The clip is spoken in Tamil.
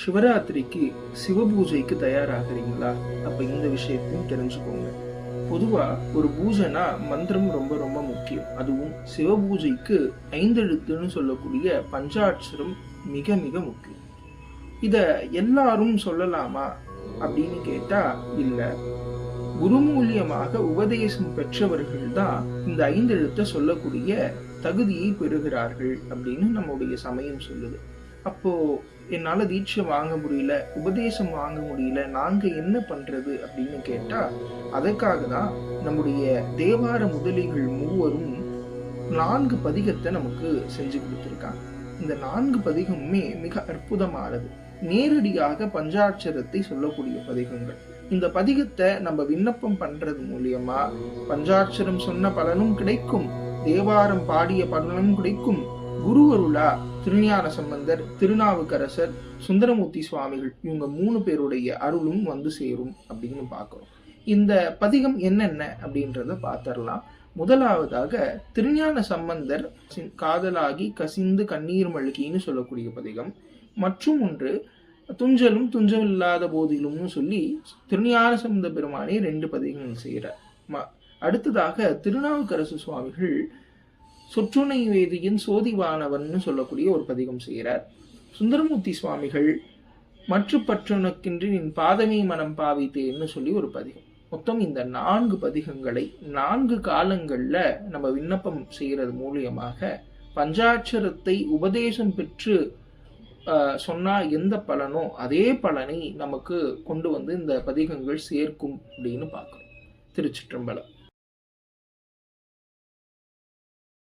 சிவராத்திரிக்கு சிவபூஜைக்கு தயாராகிறீங்களா? அப்ப இந்த விஷயத்தையும் தெரிஞ்சுக்கோங்க. பொதுவா ஒரு பூஜைனா மந்திரம் ரொம்ப ரொம்ப முக்கியம். அதுவும் சிவபூஜைக்கு 5 எழுத்துன்னு சொல்லக்கூடிய பஞ்சாட்சரம் மிக மிக முக்கியம். இத எல்லாரும் சொல்லலாமா அப்படின்னு கேட்டா இல்ல. குருமூலியமாக உபதேசம் பெற்றவர்கள் தான் இந்த 5 எழுத்தை சொல்லக்கூடிய தகுதியை பெறுகிறார்கள் அப்படின்னு நம்முடைய சமயம் சொல்லுது. அப்போ என்னால தீட்சை வாங்க முடியல, உபதேசம் வாங்க முடியல, நாங்க என்ன பண்றது அப்படின்னு கேட்டா, அதற்காக தான் நம்முடைய தேவார முதலிகள் மூவரும் 4 பதிகத்தை நமக்கு செஞ்சு கொடுத்திருக்காங்க. இந்த 4 பதிகமுமே மிக அற்புதமானது. நேரடியாக பஞ்சாட்சரத்தை சொல்லக்கூடிய பதிகங்கள். இந்த பதிகத்தை நம்ம விண்ணப்பம் பண்றது மூலியமா பஞ்சாட்சரம் சொன்ன பலனும் கிடைக்கும், தேவாரம் பாடிய பலனும் கிடைக்கும். குருவருளா திருஞான சம்பந்தர், திருநாவுக்கரசர், சுந்தரமூர்த்தி சுவாமிகள் இவங்க 3 பேருடைய அருளும் வந்து சேரும் அப்படின்னு பார்க்கிறோம். இந்த பதிகம் என்னென்ன அப்படின்றத பார்த்திடலாம். முதலாவதாக திருஞான சம்பந்தர் காதலாகி கசிந்து கண்ணீர் மல்கின்னு சொல்லக்கூடிய பதிகம். மற்றும் ஒன்று துஞ்சலும் துஞ்சமில்லாத போதிலும்னு சொல்லி திருஞான சம்பந்த பெருமானே 2 பதிகங்கள் செய்கிறார். அடுத்ததாக திருநாவுக்கரசு சுவாமிகள் சொற்றுணை வேதியின் சோதிவானவன் சொல்லக்கூடிய ஒரு பதிகம் செய்கிறார். சுந்தரமூர்த்தி சுவாமிகள் மற்ற பற்றுனக்கின்றி நின் பாதமே மனம் பாவித்தேன்னு சொல்லி ஒரு பதிகம். மொத்தம் இந்த 4 பதிகங்களை 4 காலங்கள்ல நம்ம விண்ணப்பம் செய்யறது மூலியமாக பஞ்சாட்சரத்தை உபதேசம் பெற்று சொன்னா எந்த பலனோ அதே பலனை நமக்கு கொண்டு வந்து இந்த பதிகங்கள் சேர்க்கும் அப்படின்னு பார்க்கிறோம். திருச்சிற்றம்பலம்.